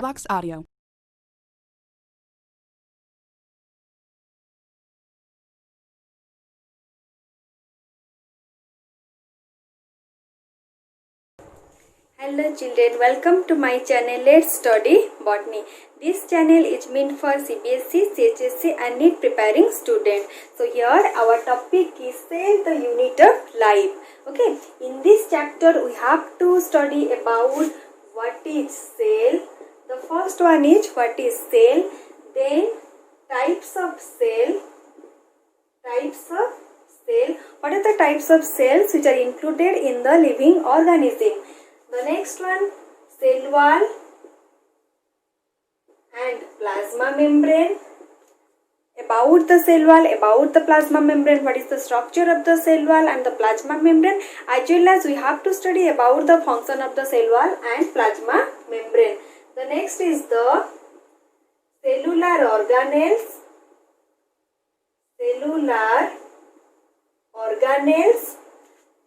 Gearbox Audio. Hello children, welcome to my channel Let's Study Botany. This channel is meant for CBSE, CHSE and NEET preparing students. So here our topic is Cell, the unit of life. Okay, in this chapter we have to study about what is cell. The first one is what is cell, then types of cell. What are the types of cells which are included in the living organism? The next one, cell wall and plasma membrane. About the cell wall, about the plasma membrane, what is the structure of the cell wall and the plasma membrane, as well as we have to study about the function of the cell wall and plasma membrane. The next is the cellular organelles.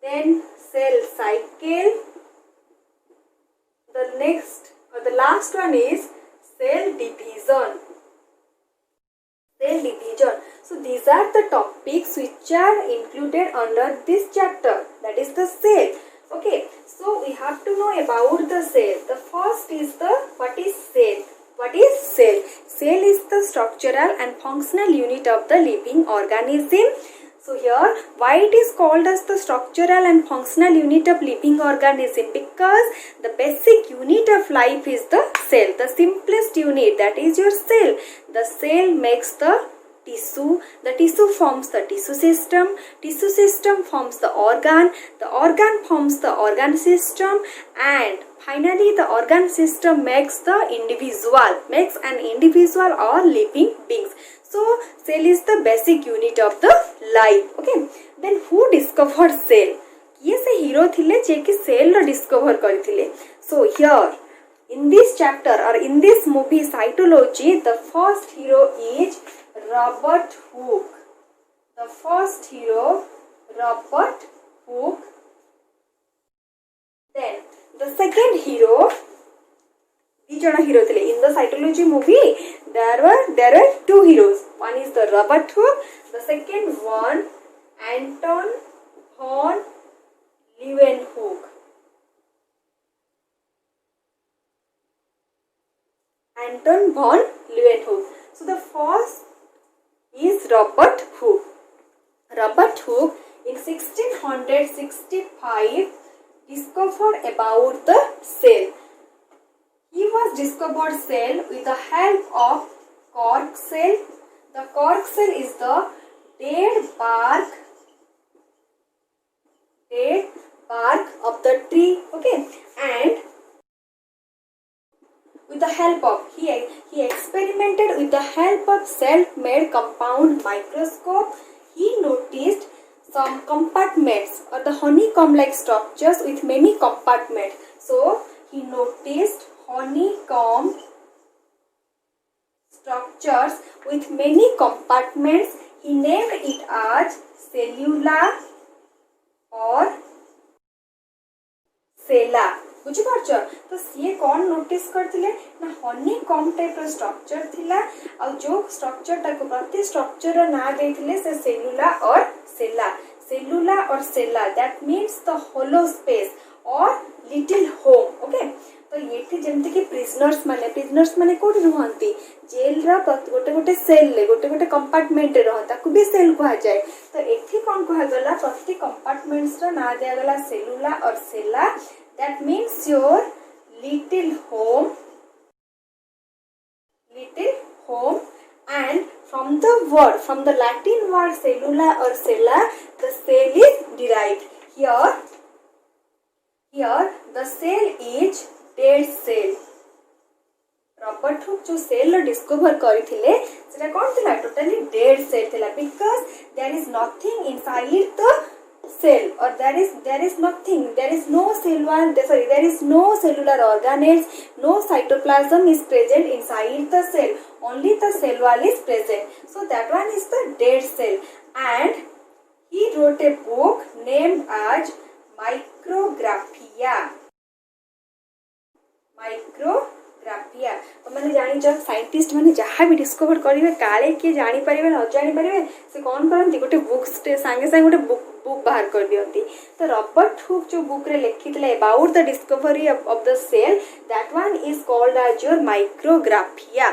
Then cell cycle. The next or the last one is cell division. So these are the topics which are included under this chapter, that is the cell. Okay, so we have to know about the cell. The first is the what is cell? What is cell? Cell is the structural and functional unit of the living organism. So here, why it is called as the structural and functional unit of living organism? Because the basic unit of life is the cell. The simplest unit, that is your cell. The cell makes the tissue. The tissue forms the tissue system. Tissue system forms the organ. The organ forms the organ system. And finally, the organ system makes an individual or living beings. So, cell is the basic unit of the life. Okay. Then who discovered cell? किए से hero थिले जे कि cell रो discover करथिले. So here in this chapter or in this movie Cytology, the first hero is Robert Hooke. The first hero, Robert Hooke. Then the second hero, hero in the Cytology movie, there were two heroes. One is the Robert Hooke, the second one Anton von Leeuwenhoek. Anton von Leeuwenhoek. So the first is Robert Hooke. Robert Hooke in 1665 discovered about the cell. He was discovered cell with the help of cork cell. The cork cell is the dead bark of the tree. Okay, and with the help of he experimented with the help of self-made compound microscope. He noticed some compartments or the honeycomb-like structures with many compartments. So he noticed honeycomb structures with many compartments. He named it as cellula or cella. बुझिपारछ तो सी कौन notice करथिले ना honeycomb type रो structure थिला आ जो structure टाको प्रति structure रो ना देथिले से cellula or cella that means the hollow space or little home. Okay, तो ये जेमती कि प्रिजनर्स माने कोठी रुहंती जेल रा गोटे गोटे सेल ले गोटे कंपार्टमेंट रहन ताकू भी सेल कहा जाए. तो एठी कोन कहा गला प्रति कंपार्टमेंट्स रा ना दिया गला सेलुला or Sela. That means your little home, and from the Latin word cellula or cella, the cell is derived. Here the cell is dead cell. Robert Hooke जो cell discover करिथिले सेटा कोन थिला totally dead cell थिला because there is nothing inside the cell or there is no cellular organelles, no cytoplasm is present inside the cell, only the cell wall is present. So that one is the dead cell, and he wrote a book named as Micrographia. ग्राफिया मैंने जान scientist मैंने जहाँ भी discover करेंगे काले किए जापर न जापर से कौन करती गोटे बुक सागे सागे गोटे बुक बाहर कर दिखती तो रॉबर्ट हुक जो बुक रे लिखी about the discovery of the cell that one is called as your Micrographia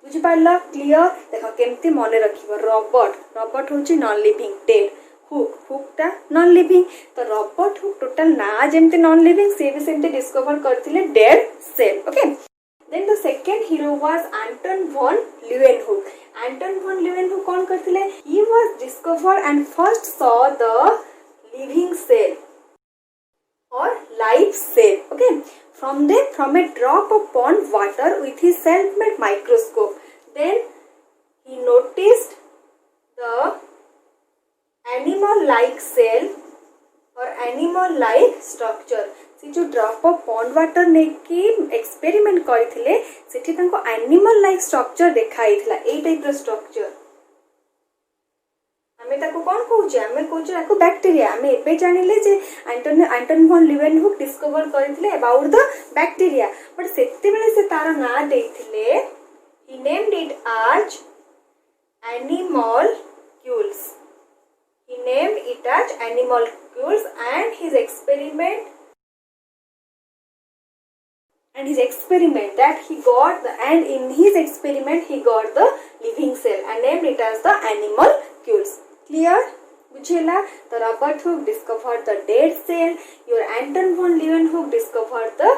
बुझिपार क्लीयर देख केमती मन रख Robert Hooke non living dead हुकटा नॉन लिविंग तो रॉबर्ट हुक टोटल ना जमती नॉन लिविंग सी भी सेमती डिस्कवर करथिले dead cell okay then the second hero was Anton von Leeuwenhoek Anton von Leeuwenhoek कौन करथिले he was discover and first saw the living cell or live cell okay from a drop of pond water with his self-made microscope then he noticed the animal like cell or animal like structure से जो drop of pond water नेकी experiment करथिले सेठी तांको animal like structure देखाइथिला ए type रो structure आमे ताको कोन कहूचे आमे कहूचे ताको bacteria आमे एबे जानिले जे एंटन वॉन ल्यूवेनहुक डिस्कवर करथिले अबाउट द बैक्टीरिया बट सेते बेले से तार ना देथिले he named it as animalcules he named it as animalcules and his experiment that he got and in his experiment he got the living cell and named it as the animalcules clear बुझेला तो Robert hook discovered the dead cell your Anton von Leeuwenhoek discovered the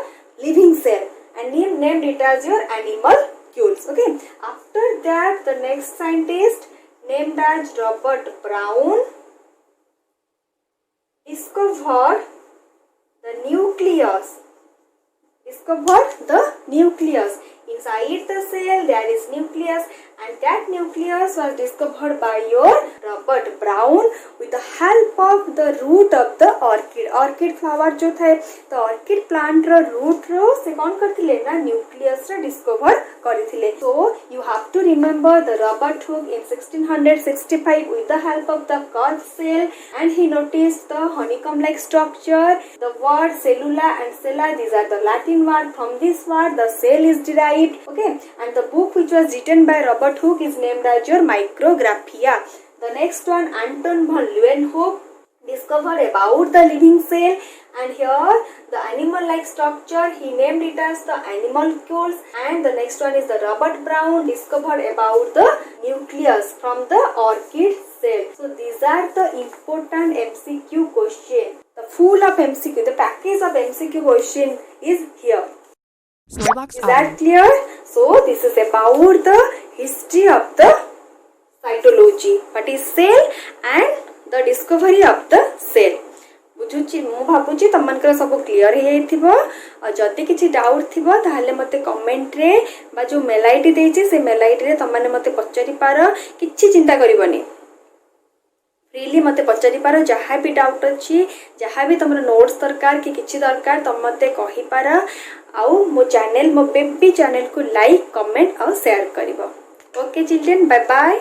living cell and he named it as your animalcules okay after that the next scientist named as Robert Brown discovered the nucleus inside the cell there is nucleus and that nucleus was discovered by your Robert Brown with the help of the root of the orchid flower जो थे तो orchid plant रो root रो से कौन करथिले ना nucleus रे discover करथिले so you have to remember the Robert Hooke in 1665 with the help of the Koch cell and he noticed the honeycomb like structure the word cellula and cella these are the Latin word from this word the cell is derived okay and the book which was written by Robert Hooke is named as your Micrographia. The next one Anton von Leeuwenhoek discovered about the living cell and here the animal like structure he named it as the animalcules and the next one is the Robert Brown discovered about the nucleus from the orchid cell. So these are the important MCQ question. The full of MCQ, the package of MCQ question is here. Is that clear? So this is about the history of the cytology. What is cell and the discovery of the cell. बुझुची मु भाबुची तमनकर सब clear हेइथिबो और जदी किछि doubt थिबो ताहले मते comment रे बा जो मेल आईडी देछि से मेल आईडी रे तमने मते पचारि पारो किछि चिंता करिवनी फ्रीली मते पचारि पारो जहाँ भी डाउट अछि जहाँ भी तमर नोट्स दरकार कि किछि दरकार तम मते कहि पारो आउ मो चैनल मो बेबी चैनल को लाइक कमेंट और शेयर करिवो ओके चिल्ड्रन बाय बाय।